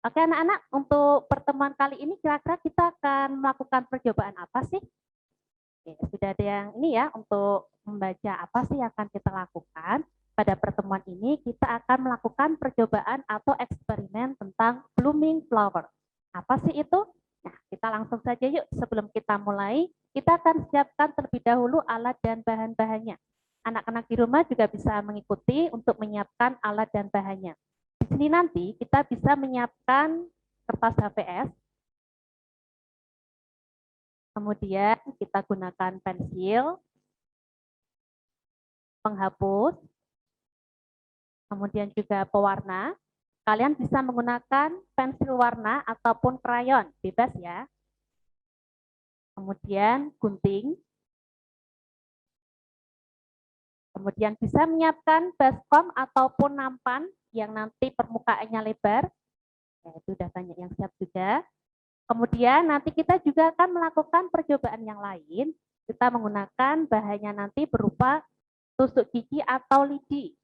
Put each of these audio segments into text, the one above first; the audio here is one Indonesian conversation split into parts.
Oke anak-anak, untuk pertemuan kali ini kira-kira kita akan melakukan percobaan apa sih? Oke, sudah ada yang ini ya, untuk membaca apa sih yang akan kita lakukan. Pada pertemuan ini kita akan melakukan percobaan atau eksperimen tentang blooming flower. Apa sih itu? Nah, kita langsung saja yuk. Sebelum kita mulai, kita akan siapkan terlebih dahulu alat dan bahan-bahannya. Anak-anak di rumah juga bisa mengikuti untuk menyiapkan alat dan bahannya. Di sini nanti kita bisa menyiapkan kertas HVS, kemudian kita gunakan pensil, penghapus, kemudian juga pewarna. Kalian bisa menggunakan pensil warna ataupun krayon, bebas ya. Kemudian gunting. Kemudian bisa menyiapkan baskom ataupun nampan yang nanti permukaannya lebar. Ya, itu udah banyak yang siap juga. Kemudian nanti kita juga akan melakukan percobaan yang lain. Kita menggunakan bahannya nanti berupa tusuk gigi atau lidi.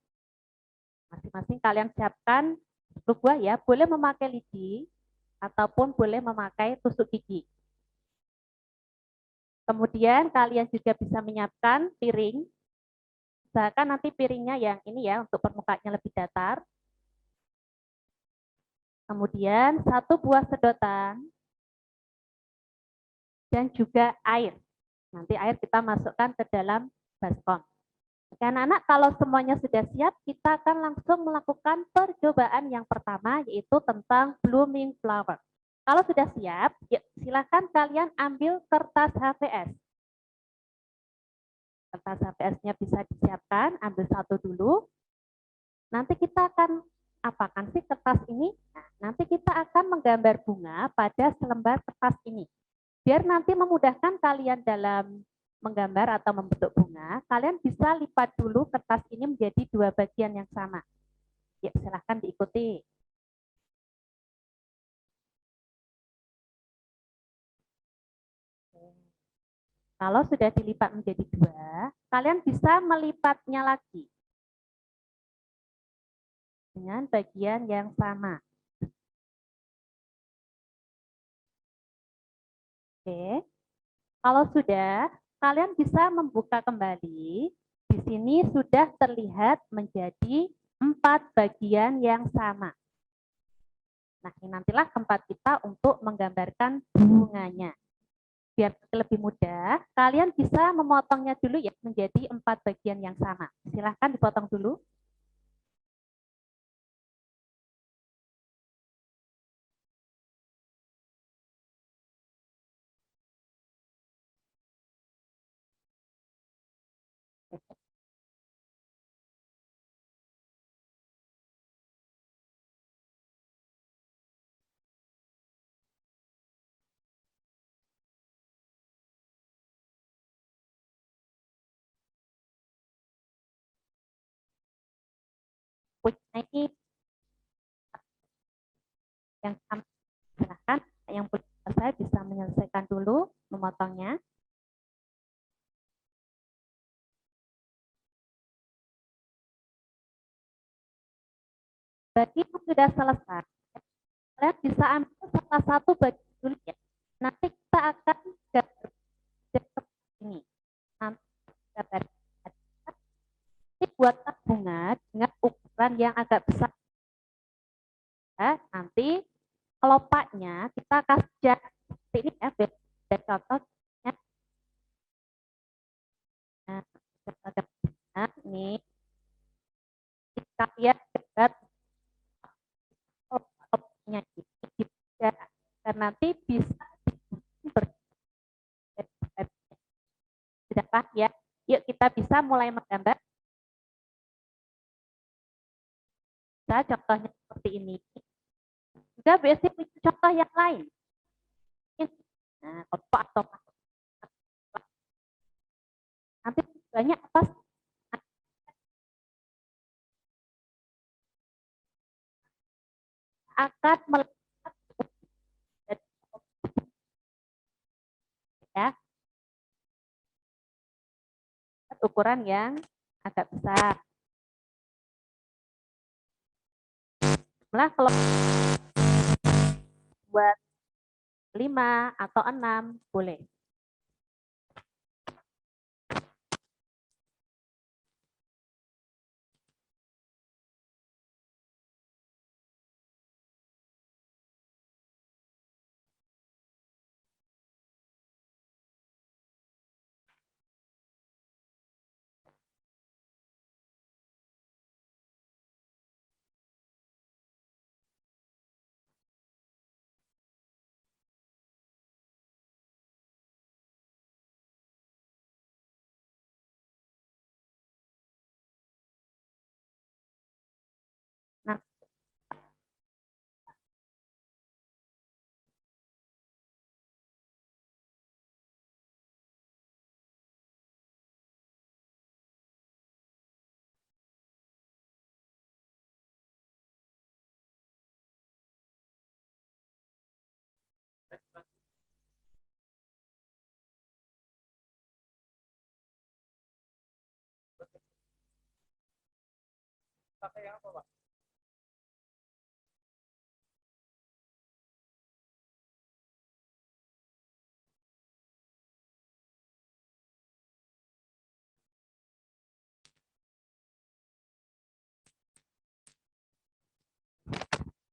Masing-masing kalian siapkan 10 buah ya, boleh memakai lidi ataupun boleh memakai tusuk gigi. Kemudian kalian juga bisa menyiapkan piring. Usahakan nanti piringnya yang ini ya, untuk permukaannya lebih datar. Kemudian 1 buah sedotan dan juga air. Nanti air kita masukkan ke dalam baskom. Oke anak-anak, kalau semuanya sudah siap, kita akan langsung melakukan percobaan yang pertama, yaitu tentang blooming flower. Kalau sudah siap, yuk, silakan kalian ambil kertas HVS. Kertas HVS-nya bisa disiapkan, ambil 1 dulu. Nanti kita akan apakan sih kertas ini? Nah, nanti kita akan menggambar bunga pada selembar kertas ini. Biar nanti memudahkan kalian dalam menggambar atau membentuk bunga, kalian bisa lipat dulu kertas ini menjadi 2 bagian yang sama. Ya, silahkan diikuti. Kalau sudah dilipat menjadi 2, kalian bisa melipatnya lagi dengan bagian yang sama. Oke, kalau sudah, kalian bisa membuka kembali. Di sini sudah terlihat menjadi 4 bagian yang sama. Nah, ini nantilah tempat kita untuk menggambarkan bunganya. Biar lebih mudah, kalian bisa memotongnya dulu ya menjadi 4 bagian yang sama. Silahkan dipotong dulu. Ini yang sama. Silahkan yang belum selesai bisa menyelesaikan dulu memotongnya. Bagi yang sudah selesai, kalian bisa ambil salah satu bagian dulu ya. Nanti kita akan gambar ini. Nanti gambar ini buatlah bunga dengan ukuran yang agak besar. Ya, nanti kelopaknya kita kasih jarak seperti ini ya. Dan contohnya, nah, ini kita lihat gambar kelopaknya ini dan nanti bisa sudahkah ya? Yuk kita bisa mulai menggambar. Nah, contohnya seperti ini. Juga biasanya contoh yang lain. Nah, kelopak atau nanti banyak apa? Akan melihat ya ukuran yang agak besar. Nah, kalau buat 5 atau 6, boleh. Nah,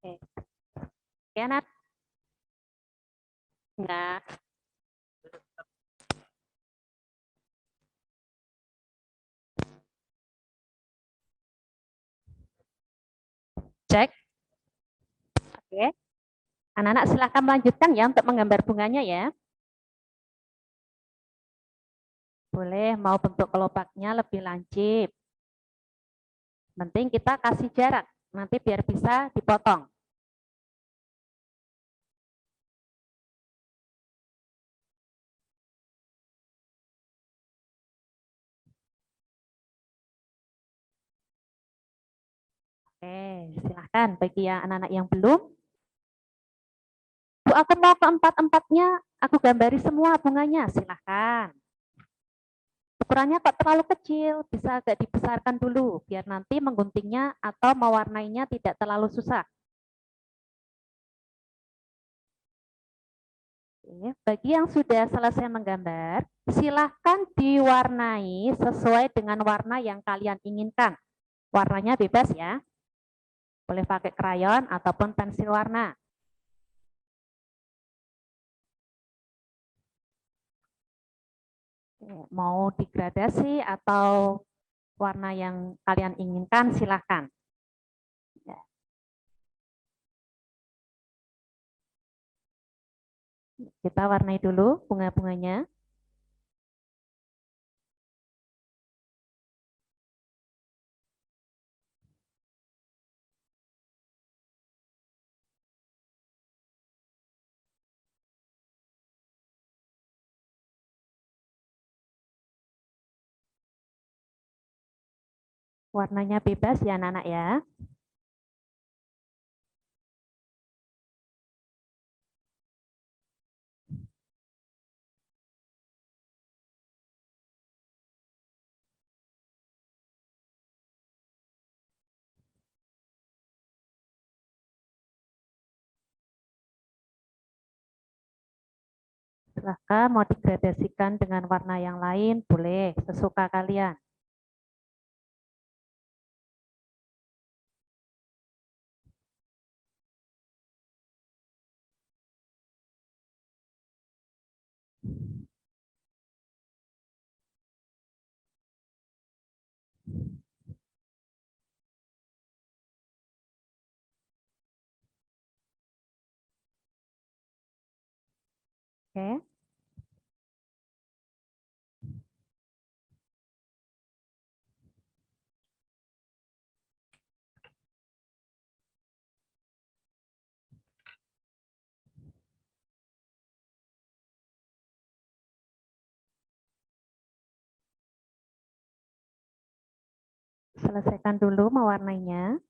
oke. Oke, Nat. Enggak. Cek. Oke. Anak-anak silakan melanjutkan ya untuk menggambar bunganya ya. Boleh, mau bentuk kelopaknya lebih lancip. Penting kita kasih jarak, nanti biar bisa dipotong. Oke, silahkan bagi yang anak-anak yang belum. Bu, aku mau keempat-empatnya, aku gambari semua bunganya, silahkan. Ukurannya kok terlalu kecil, bisa agak dibesarkan dulu, biar nanti mengguntingnya atau mewarnainya tidak terlalu susah. Oke, bagi yang sudah selesai menggambar, silahkan diwarnai sesuai dengan warna yang kalian inginkan. Warnanya bebas ya, boleh pakai krayon ataupun pensil warna. Mau digradasi atau warna yang kalian inginkan, silahkan. Ya, kita warnai dulu bunga-bunganya. Warnanya bebas ya anak-anak ya. Silahkan mau digradasikan dengan warna yang lain, boleh, sesuka kalian. Oke. Selesaikan dulu mewarnainya.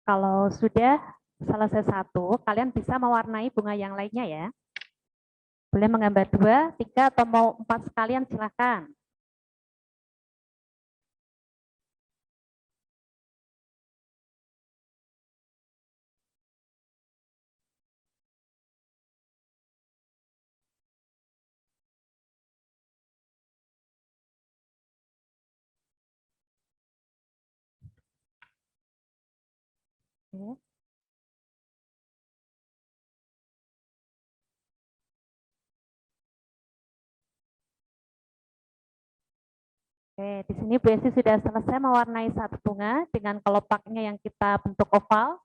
Kalau sudah selesai satu, kalian bisa mewarnai bunga yang lainnya ya. Boleh menggambar 2, 3, atau mau 4 sekalian silakan. Oke. Oke, di sini Bu Esti sudah selesai mewarnai satu bunga dengan kelopaknya yang kita bentuk oval.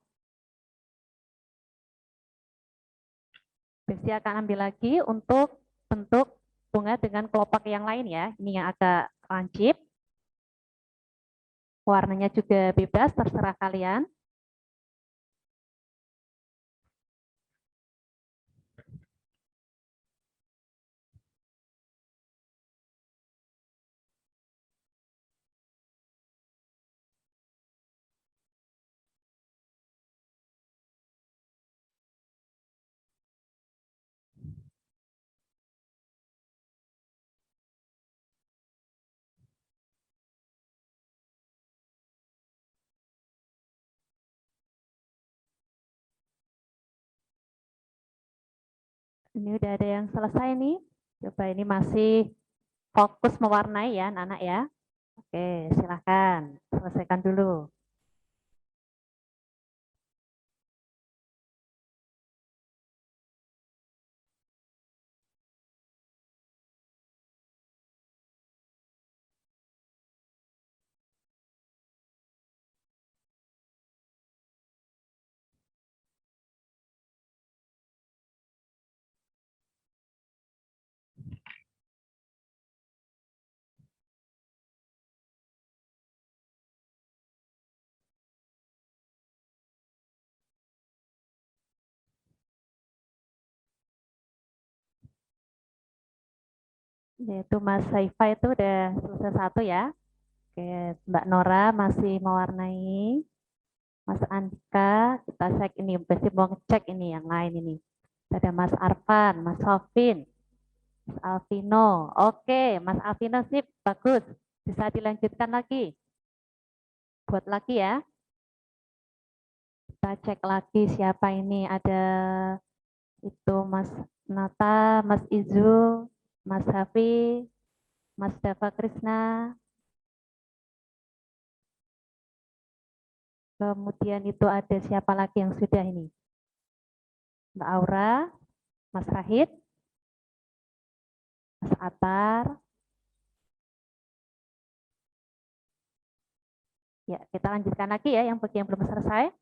Bu Esti akan ambil lagi untuk bentuk bunga dengan kelopak yang lain ya. Ini yang agak lancip. Warnanya juga bebas, terserah kalian. Ini udah ada yang selesai nih. Coba ini masih fokus mewarnai ya anak-anak ya. Oke, silahkan selesaikan dulu. Yaitu Mas Saifa itu udah selesai satu ya. Oke, Mbak Nora masih mewarnai. Mas Andika, kita cek ini, pasti mau ngecek ini yang lain ini. Ada Mas Arfan, Mas Sofin, Mas Alvino. Oke, Mas Alvino sip, bagus. Bisa dilanjutkan lagi. Buat lagi ya. Kita cek lagi siapa ini. Ada itu Mas Nata, Mas Izu, Mas Hafi, Mas Dava Krishna. Kemudian itu ada siapa lagi yang sudah ini? Mbak Aura, Mas Rahid, Mas Atar. Ya, kita lanjutkan lagi ya yang bagi yang belum selesai.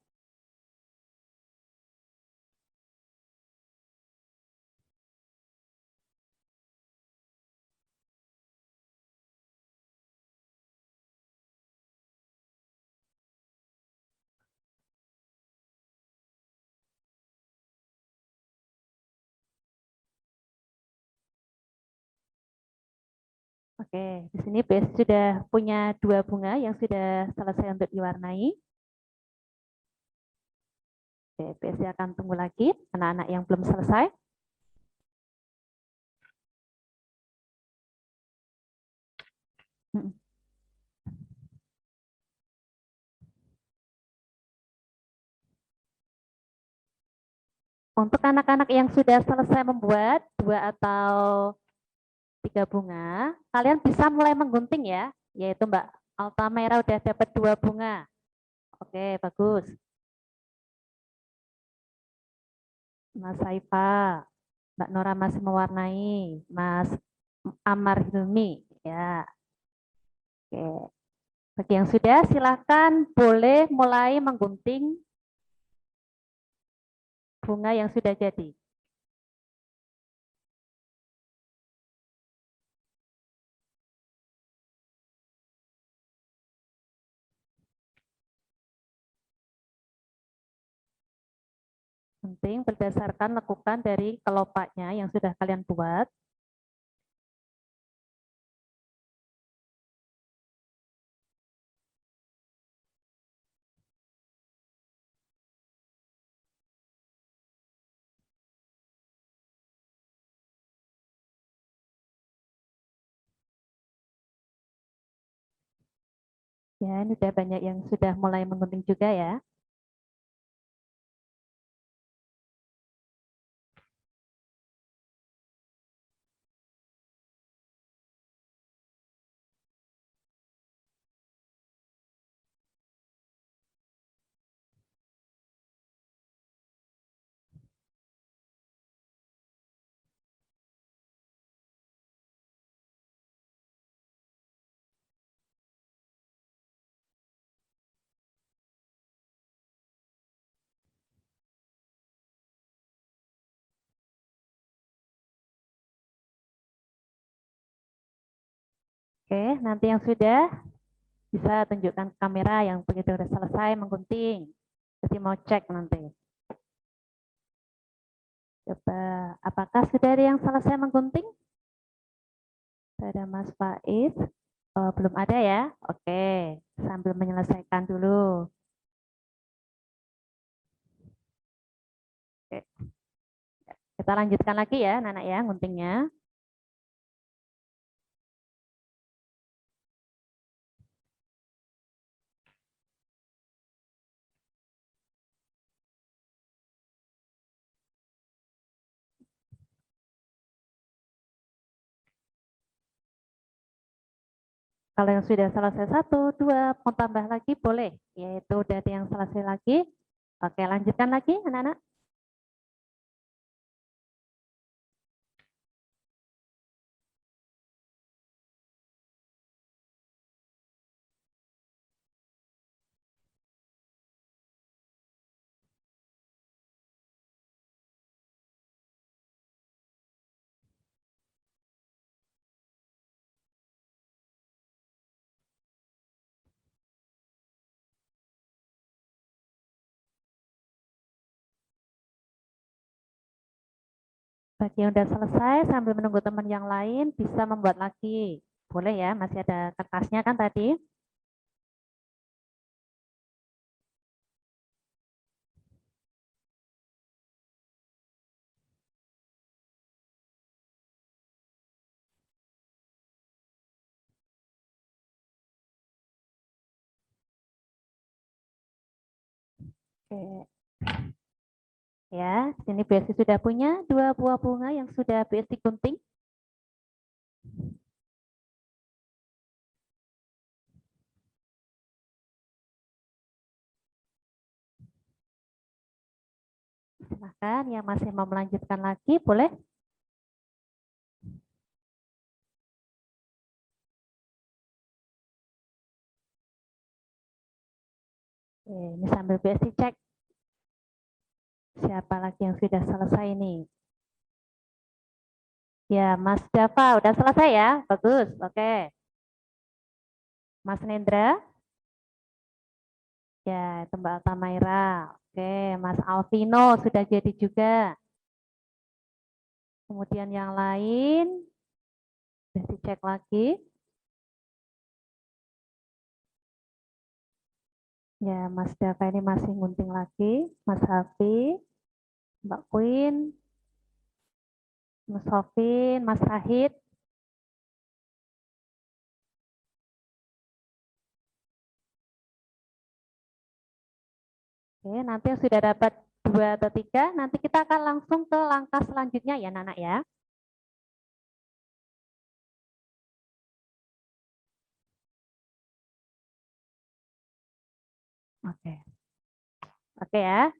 Oke, di sini BS sudah punya 2 bunga yang sudah selesai untuk diwarnai. Oke, BS akan tunggu lagi anak-anak yang belum selesai. Untuk anak-anak yang sudah selesai membuat 2 atau 3 bunga, kalian bisa mulai menggunting ya, yaitu Mbak Altamira udah dapat 2 bunga. Oke, bagus. Mas Saifa, Mbak Nora masih mewarnai, Mas Amar Hilmi, ya. Oke. Bagi yang sudah, silakan boleh mulai menggunting bunga yang sudah jadi. Penting berdasarkan lekukan dari kelopaknya yang sudah kalian buat. Ya, ini sudah banyak yang sudah mulai menggunting juga ya. Oke, nanti yang sudah bisa tunjukkan ke kamera yang begitu sudah selesai menggunting. Jadi mau cek nanti. Coba, apakah sudah ada yang selesai menggunting? Ada Mas Faiz. Oh, belum ada ya? Oke, sambil menyelesaikan dulu. Oke, kita lanjutkan lagi ya, anak-anak ya, guntingnya. Kalau yang sudah selesai satu, dua, mau tambah lagi boleh. Yaitu udah ada yang selesai lagi. Oke, lanjutkan lagi anak-anak. Bagi yang sudah selesai sambil menunggu teman yang lain bisa membuat lagi. Boleh ya, masih ada kertasnya kan tadi. Oke. Ya, sini BSI sudah punya dua buah bunga yang sudah BSI gunting. Silahkan yang masih mau melanjutkan lagi boleh. Oke, ini sambil BSI cek siapa lagi yang sudah selesai ini. Ya, Mas Dava udah selesai ya? Bagus, oke. Mas Nendra, ya itu Mbak Altamaira. Oke, Mas Alvino sudah jadi juga. Kemudian yang lain, sudah dicek lagi. Ya, Mas Dava ini masih gunting lagi. Mas Hafi, Mbak Queen, Mas Sofin, Mas Rahid. Oke, nanti yang sudah dapat 2 atau 3, nanti kita akan langsung ke langkah selanjutnya ya, Nana ya. Oke. Oke ya.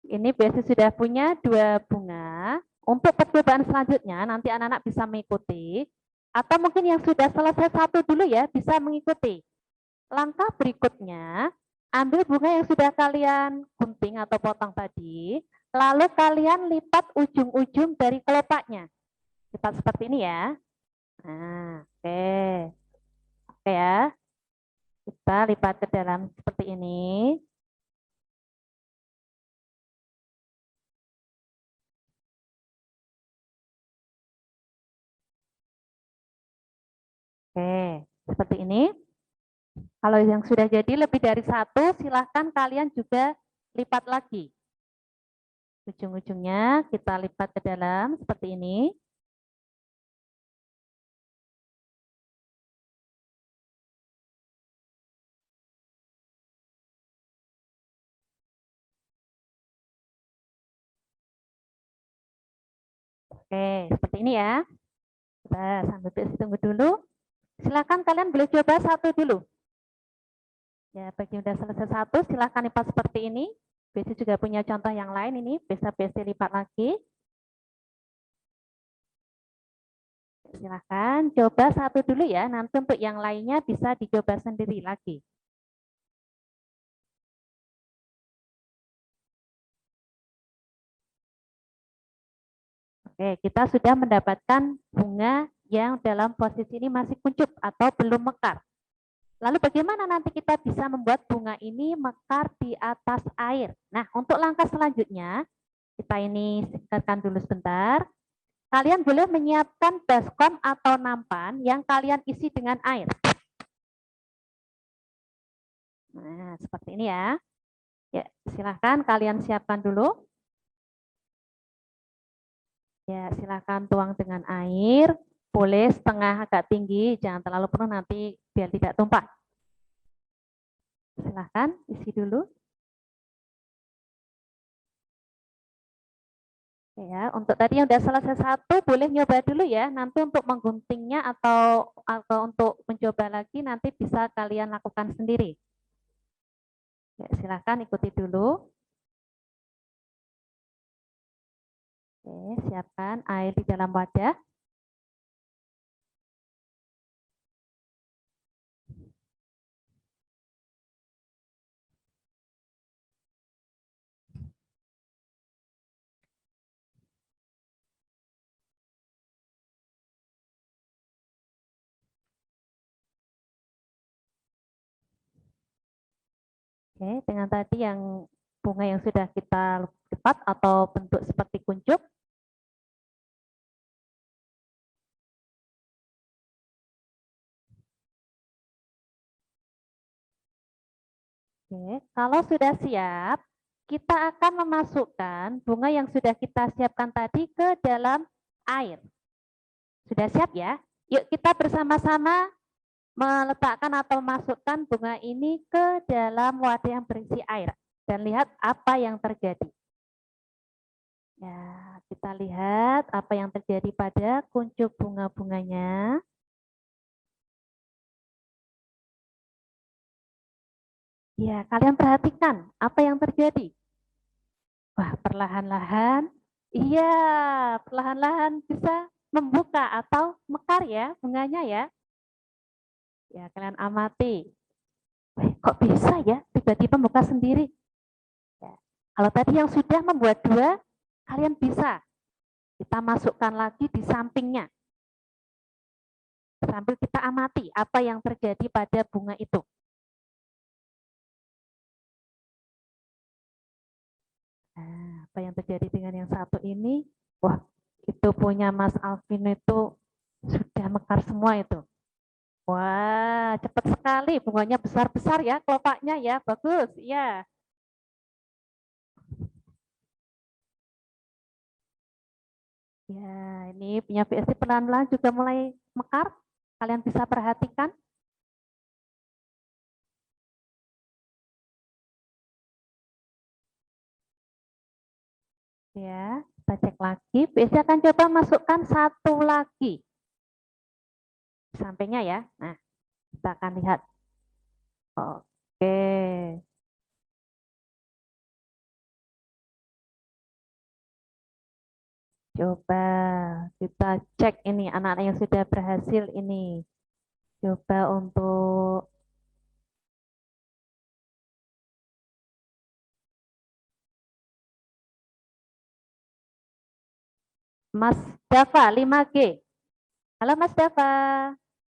Ini biasanya sudah punya 2 bunga. Untuk percobaan selanjutnya nanti anak-anak bisa mengikuti atau mungkin yang sudah selesai satu dulu ya bisa mengikuti. Langkah berikutnya, ambil bunga yang sudah kalian gunting atau potong tadi, lalu kalian lipat ujung-ujung dari kelopaknya. Lipat seperti ini ya. Nah, oke. Oke ya. Kita lipat ke dalam seperti ini. Oke, seperti ini. Kalau yang sudah jadi lebih dari satu, silahkan kalian juga lipat lagi. Ujung-ujungnya kita lipat ke dalam seperti ini. Oke, seperti ini ya. Kita sambil tunggu dulu. Silakan kalian boleh coba satu dulu. Ya, bagi yang sudah selesai satu, silakan lipat seperti ini. BC juga punya contoh yang lain ini, bisa BC lipat lagi. Silakan coba satu dulu ya, nanti untuk yang lainnya bisa dicoba sendiri lagi. Oke, kita sudah mendapatkan bunga yang dalam posisi ini masih kuncup atau belum mekar. Lalu bagaimana nanti kita bisa membuat bunga ini mekar di atas air? Nah, untuk langkah selanjutnya, kita ini singkatkan dulu sebentar. Kalian boleh menyiapkan baskom atau nampan yang kalian isi dengan air. Nah, seperti ini ya. Ya, silahkan kalian siapkan dulu. Ya, silahkan tuang dengan air. Boleh setengah agak tinggi, jangan terlalu penuh nanti biar tidak tumpah. Silahkan isi dulu. Ya, untuk tadi yang sudah selesai satu, boleh nyoba dulu ya. Nanti untuk mengguntingnya atau untuk mencoba lagi nanti bisa kalian lakukan sendiri. Ya, silakan ikuti dulu. Oke, siapkan air di dalam wadah. Oke, dengan tadi yang bunga yang sudah kita lipat atau bentuk seperti kuncup. Oke, kalau sudah siap, kita akan memasukkan bunga yang sudah kita siapkan tadi ke dalam air. Sudah siap ya? Yuk kita bersama-sama meletakkan atau masukkan bunga ini ke dalam wadah yang berisi air. Dan lihat apa yang terjadi. Ya, kita lihat apa yang terjadi pada kuncup bunga-bunganya. Ya, kalian perhatikan apa yang terjadi. Wah, perlahan-lahan, iya, perlahan-lahan bisa membuka atau mekar ya bunganya ya. Ya, kalian amati. Wah, kok bisa ya tiba-tiba buka sendiri? Ya. Kalau tadi yang sudah membuat dua, kalian bisa. Kita masukkan lagi di sampingnya. Sambil kita amati apa yang terjadi pada bunga itu. Nah, apa yang terjadi dengan yang satu ini? Wah, itu punya Mas Alvin itu sudah mekar semua itu. Wah, cepat sekali. Bunganya besar-besar ya, kelopaknya ya. Bagus, ya. Ya, ini punya VSD pelan-pelan juga mulai mekar. Kalian bisa perhatikan. Ya, kita cek lagi. VSD akan coba masukkan satu lagi. Sampingnya ya. Nah, kita akan lihat. Oke. Coba kita cek ini anak-anak yang sudah berhasil ini. Coba untuk Mas Dava 5G. Halo Mas Dava,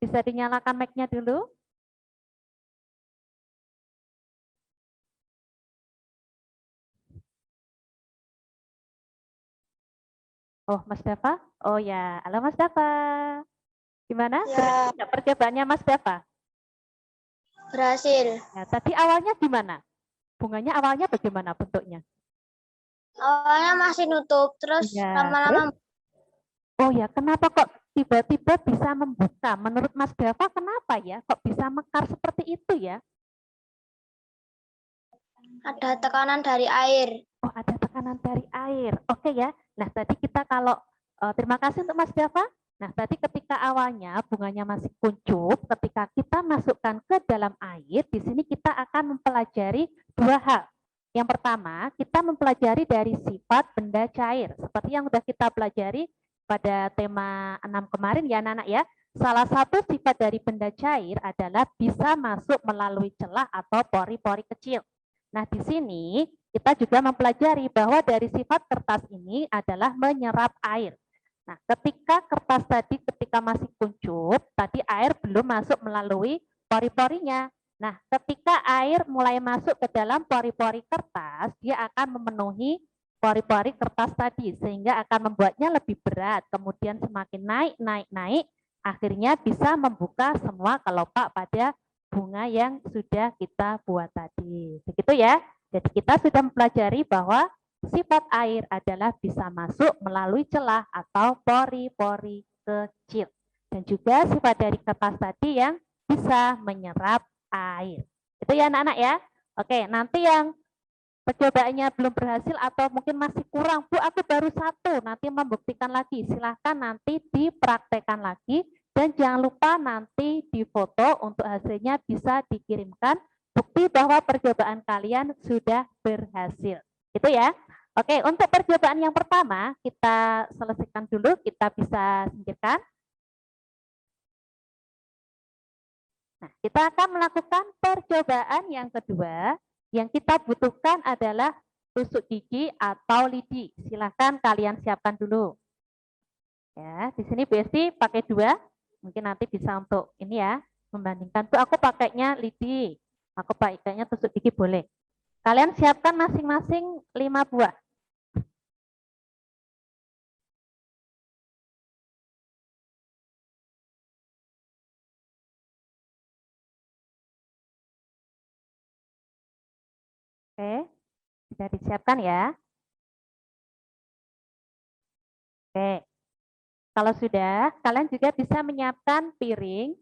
bisa dinyalakan mic-nya dulu? Oh Mas Dava? Oh ya, halo Mas Dava. Gimana? Ya, Berhasil nggak percobaannya Mas Dava? berhasil. Ya, tadi awalnya gimana? Bunganya awalnya bagaimana bentuknya? Awalnya masih nutup, terus Ya, terus? lama-lama Oh ya, kenapa kok tiba-tiba bisa membuka? Menurut Mas Dava kenapa ya? Kok bisa mekar seperti itu ya? ada tekanan dari air. Oh, ada tekanan dari air. Oke ya. Nah, tadi kita kalau Terima kasih untuk Mas Dava. Nah, tadi ketika awalnya bunganya masih kuncup, ketika kita masukkan ke dalam air, di sini kita akan mempelajari dua hal. Yang pertama, kita mempelajari dari sifat benda cair. Seperti yang sudah kita pelajari pada tema 6 kemarin ya anak-anak ya. Salah satu sifat dari benda cair adalah bisa masuk melalui celah atau pori-pori kecil. Nah, di sini kita juga mempelajari bahwa dari sifat kertas ini adalah menyerap air. Nah, ketika kertas tadi ketika masih kuncup, tadi air belum masuk melalui pori-porinya. Nah, ketika air mulai masuk ke dalam pori-pori kertas, dia akan memenuhi pori-pori kertas tadi, sehingga akan membuatnya lebih berat. Kemudian semakin naik, akhirnya bisa membuka semua kelopak pada bunga yang sudah kita buat tadi. Begitu ya. Jadi kita sudah mempelajari bahwa sifat air adalah bisa masuk melalui celah atau pori-pori kecil. Dan juga sifat dari kertas tadi yang bisa menyerap air. Itu ya anak-anak ya. Oke, nanti yang percobaannya belum berhasil atau mungkin masih kurang, Bu, aku baru satu, nanti membuktikan lagi. Silahkan nanti dipraktekkan lagi dan jangan lupa nanti difoto untuk hasilnya bisa dikirimkan bukti bahwa percobaan kalian sudah berhasil. Itu ya. Oke, untuk percobaan yang pertama kita selesaikan dulu, kita bisa singkirkan. Nah, kita akan melakukan percobaan yang kedua. Yang kita butuhkan adalah tusuk gigi atau lidi. Silahkan kalian siapkan dulu. Ya, di sini BSD pakai 2. Mungkin nanti bisa untuk ini ya, membandingkan. Tuh aku pakainya lidi. Aku pakainya tusuk gigi boleh. Kalian siapkan masing-masing 5 buah. Oke, sudah disiapkan ya. Oke, kalau sudah, kalian juga bisa menyiapkan piring.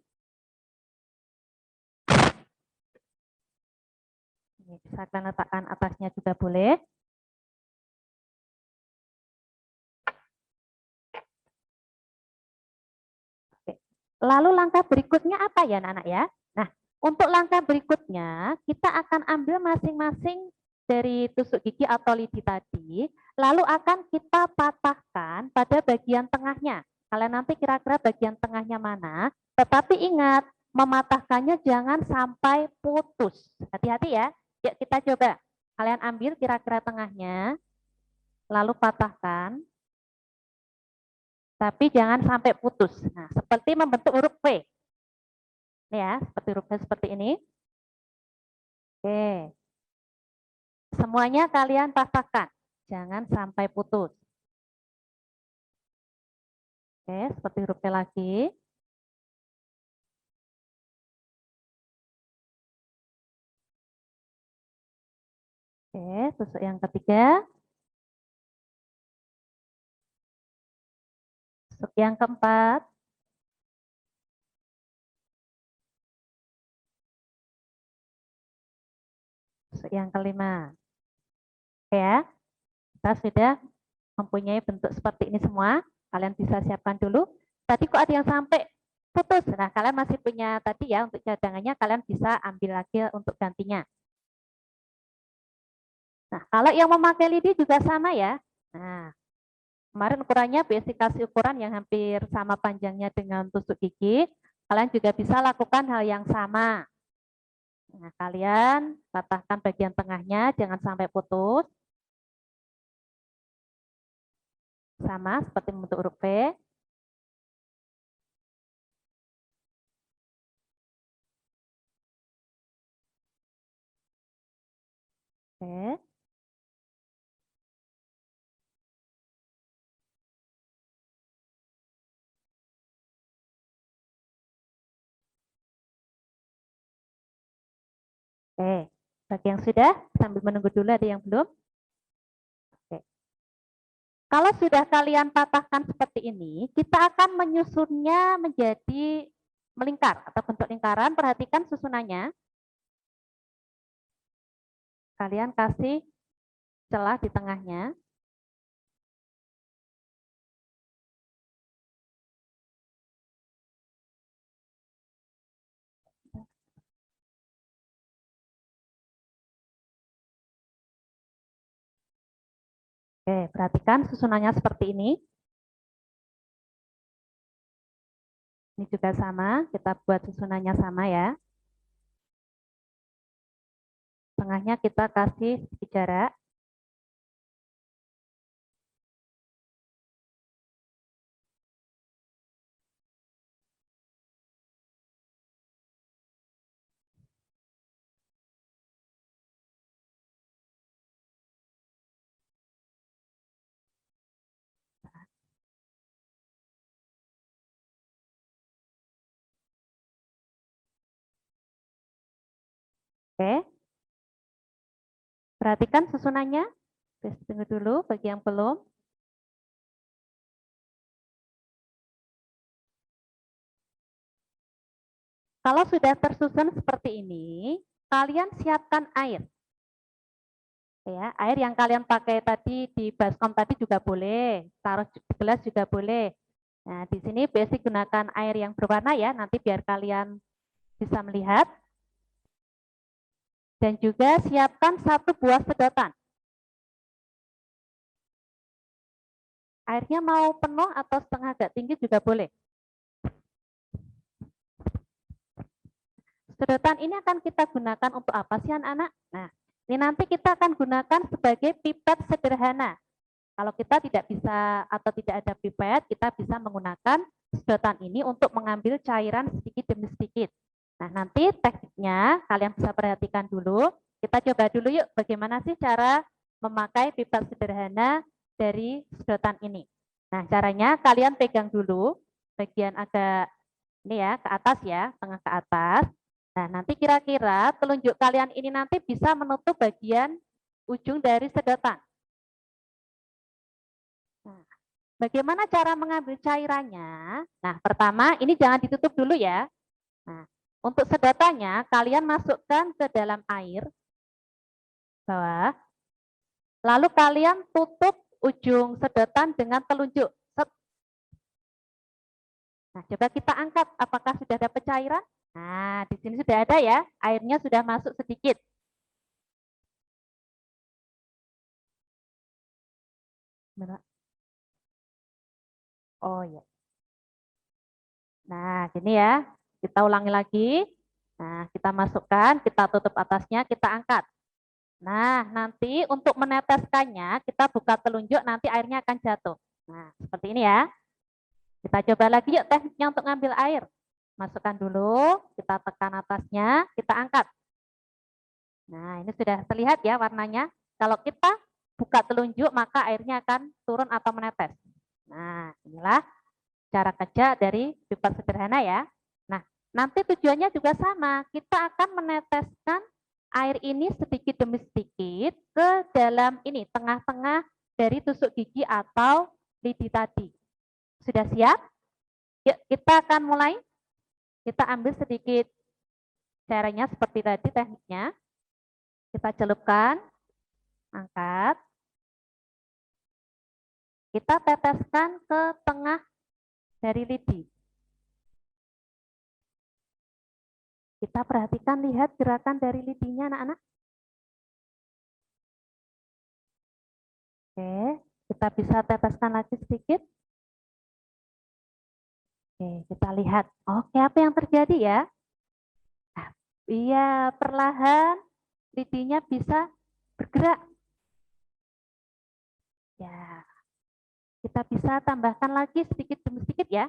Ini bisa kalian letakkan atasnya juga boleh. Oke. Lalu langkah berikutnya apa ya anak-anak ya? Nah, untuk langkah berikutnya, kita akan ambil masing-masing dari tusuk gigi atau lidi tadi, lalu akan kita patahkan pada bagian tengahnya. Kalian nanti kira-kira bagian tengahnya mana, tetapi ingat, mematahkannya jangan sampai putus. Hati-hati ya. Yuk kita coba. Kalian ambil kira-kira tengahnya, lalu patahkan, tapi jangan sampai putus. Nah, seperti membentuk huruf V. Ini ya, seperti huruf V seperti ini. Oke. Semuanya kalian patahkan, jangan sampai putus. Oke, seperti huruf P lagi. Oke, tusuk yang ketiga. Tusuk yang keempat. Tusuk yang kelima. Oke ya, kita sudah mempunyai bentuk seperti ini semua. Kalian bisa siapkan dulu. Tadi kok ada yang sampai putus. Nah, kalian masih punya tadi ya untuk cadangannya, kalian bisa ambil lagi untuk gantinya. Nah, kalau yang memakai lidi juga sama ya. Nah, kemarin ukurannya basic kasih ukuran yang hampir sama panjangnya dengan tusuk gigi. Kalian juga bisa lakukan hal yang sama. Nah, kalian patahkan bagian tengahnya, jangan sampai putus. Sama seperti membentuk huruf P. Oke. Oke, bagi yang sudah, sambil menunggu dulu ada yang belum. Oke. Kalau sudah kalian patahkan seperti ini, kita akan menyusunnya menjadi melingkar atau bentuk lingkaran. Perhatikan susunannya. Kalian kasih celah di tengahnya. Oke, perhatikan susunannya seperti ini. Ini juga sama, kita buat susunannya sama ya. Tengahnya kita kasih sedikit jarak. Oke. Perhatikan susunannya. Tunggu dulu bagi yang belum. Kalau sudah tersusun seperti ini, kalian siapkan air. Ya, air yang kalian pakai tadi di baskom tadi juga boleh, taruh di gelas juga boleh. Nah, di sini basic gunakan air yang berwarna ya, nanti biar kalian bisa melihat. Dan juga siapkan 1 buah sedotan. Airnya mau penuh atau setengah agak tinggi juga boleh. Sedotan ini akan kita gunakan untuk apa sih anak-anak? Nah, ini nanti kita akan gunakan sebagai pipet sederhana. Kalau kita tidak bisa atau tidak ada pipet, kita bisa menggunakan sedotan ini untuk mengambil cairan sedikit demi sedikit. Nah, nanti tekniknya kalian bisa perhatikan dulu. Kita coba dulu yuk bagaimana sih cara memakai pipet sederhana dari sedotan ini. Nah, caranya kalian pegang dulu bagian agak ini ya, ke atas ya, tengah ke atas. Nah, nanti kira-kira telunjuk kalian ini nanti bisa menutup bagian ujung dari sedotan. Nah, bagaimana cara mengambil cairannya? Nah, pertama ini jangan ditutup dulu ya. Nah, untuk sedotannya kalian masukkan ke dalam air bawah. Lalu kalian tutup ujung sedotan dengan telunjuk. Nah, coba kita angkat apakah sudah dapat cairan? Nah, di sini sudah ada ya, airnya sudah masuk sedikit. Oh ya. Nah, gini ya, kita ulangi lagi. Nah, kita masukkan, kita tutup atasnya, kita angkat. Nah, nanti untuk meneteskannya, kita buka telunjuk, nanti airnya akan jatuh. Nah, seperti ini ya. Kita coba lagi yuk tekniknya untuk ngambil air. Masukkan dulu, kita tekan atasnya, kita angkat. Nah, ini sudah terlihat ya warnanya. Kalau kita buka telunjuk, maka airnya akan turun atau menetes. Nah, inilah cara kerja dari pipet sederhana ya. Nah, nanti tujuannya juga sama. Kita akan meneteskan air ini sedikit demi sedikit ke dalam ini, tengah-tengah dari tusuk gigi atau lidi tadi. Sudah siap? Yuk, kita akan mulai. Kita ambil sedikit caranya seperti tadi tekniknya. Kita celupkan, angkat. Kita teteskan ke tengah dari lidi. Kita perhatikan, lihat gerakan dari lidinya anak-anak. Oke, kita bisa teteskan lagi sedikit. Oke, kita lihat. Oke, apa yang terjadi ya? Nah, iya, perlahan lidinya bisa bergerak. Ya, kita bisa tambahkan lagi sedikit demi sedikit ya.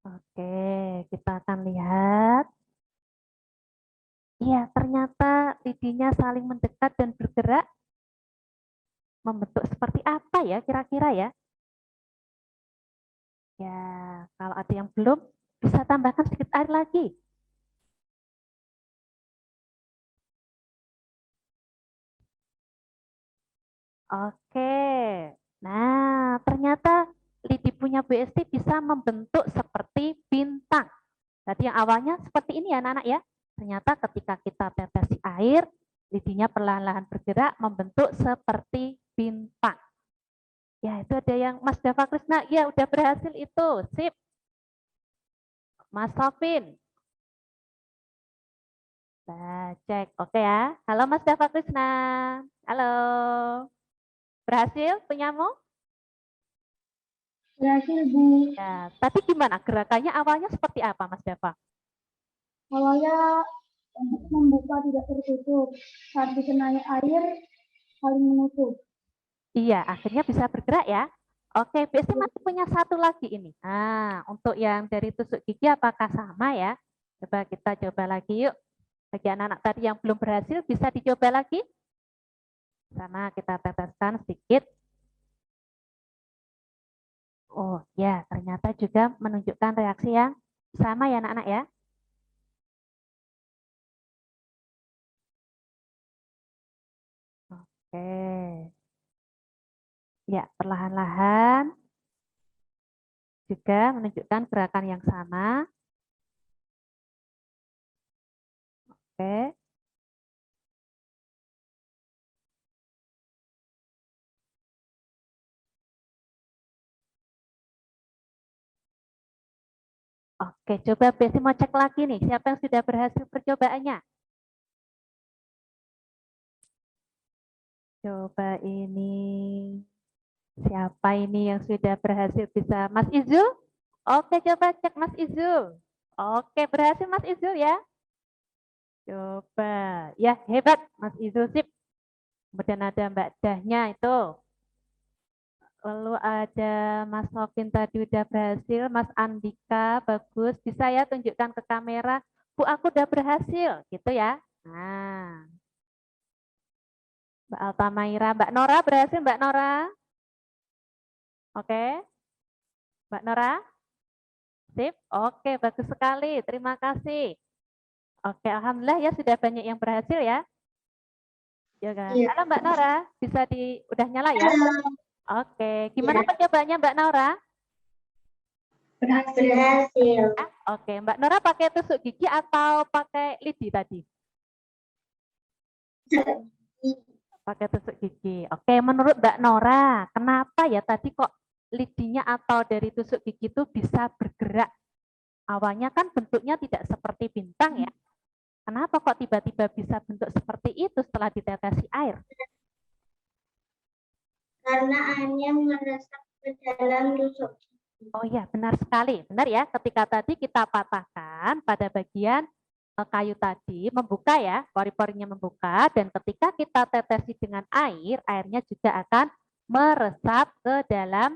Oke, kita akan lihat. Iya, ternyata lidinya saling mendekat dan bergerak. Membentuk seperti apa ya kira-kira ya? Ya, kalau ada yang belum, bisa tambahkan sedikit air lagi. Oke, nah ternyata lidi punya BST bisa membentuk seperti bintang. Tadi yang awalnya seperti ini ya anak-anak ya. Ternyata ketika kita tetesi air, lidinya perlahan-lahan bergerak membentuk seperti bintang. Ya itu ada yang Mas Dava Krisna, ya udah berhasil itu, sip. Mas Sofin, Nah, cek. Oke ya. Halo Mas Dava Krishna. Halo. Berhasil punyamu? Berhasil, Bu. Ya, tadi gimana gerakannya awalnya seperti apa Mas Dava? Awalnya untuk membuka tidak tertutup. Saat dikenai air, saling menutup. Iya, akhirnya bisa bergerak ya. Oke, BSC masih punya satu lagi ini. Nah, untuk yang dari tusuk gigi apakah sama ya? Coba kita coba lagi yuk. Bagi anak-anak tadi yang belum berhasil bisa dicoba lagi. Sama kita teteskan sedikit. Oh ya, ternyata juga menunjukkan reaksi yang sama ya anak-anak ya. Oke. Ya, perlahan-lahan juga menunjukkan gerakan yang sama. Oke. Oke, coba Besi mau cek lagi nih, siapa yang sudah berhasil percobaannya? Coba ini, siapa ini yang sudah berhasil bisa? Mas Izul? Oke, coba cek Mas Izul. Oke, berhasil Mas Izul ya. Coba, ya hebat Mas Izul sip. Kemudian ada Mbak Dahnya itu. Lalu ada Mas Novin tadi udah berhasil, Mas Andika bagus. Bisa ya tunjukkan ke kamera, Bu aku udah berhasil, gitu ya. Nah, Mbak Altamaira, Mbak Nora berhasil Mbak Nora? Oke, Mbak Nora? Sip, oke bagus sekali, terima kasih. Oke, Alhamdulillah ya sudah banyak yang berhasil ya. Ya kan? Iya. Halo Mbak Nora, bisa udah nyala ya? Oke, gimana percobaannya Mbak Nora? Berhasil. Oke, Mbak Nora pakai tusuk gigi atau pakai lidi tadi? Pakai tusuk gigi. Oke, menurut Mbak Nora, kenapa ya tadi kok lidinya atau dari tusuk gigi itu bisa bergerak? Awalnya kan bentuknya tidak seperti bintang ya. Kenapa kok tiba-tiba bisa bentuk seperti itu setelah ditetesi air? Karena airnya meresap ke dalam tusuk. Oh iya, benar sekali. Benar ya, ketika tadi kita patahkan pada bagian kayu tadi, membuka ya, pori-porinya membuka, dan ketika kita tetesi dengan air, airnya juga akan meresap ke dalam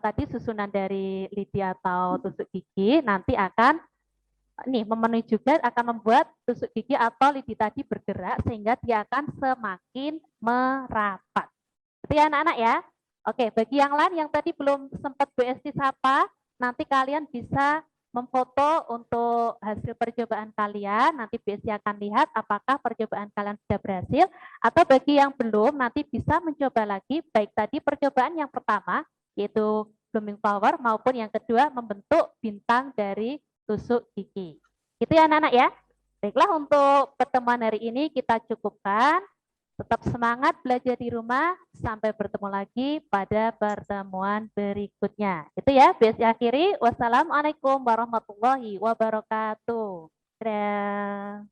tadi susunan dari lidi atau tusuk gigi, nanti akan memenuhi juga akan membuat tusuk gigi atau lidi tadi bergerak sehingga dia akan semakin merapat. Itu ya anak-anak ya. Oke, bagi yang lain yang tadi belum sempat Bu Esti sapa, nanti kalian bisa memfoto untuk hasil percobaan kalian. Nanti Bu Esti akan lihat apakah percobaan kalian sudah berhasil. Atau bagi yang belum, nanti bisa mencoba lagi, baik tadi percobaan yang pertama, yaitu blooming flower, maupun yang kedua, membentuk bintang dari tusuk gigi. Itu ya anak-anak ya. Baiklah, untuk pertemuan hari ini kita cukupkan. Tetap semangat belajar di rumah. Sampai bertemu lagi pada pertemuan berikutnya. Itu ya, biasa akhiri. Wassalamualaikum warahmatullahi wabarakatuh. Dadah.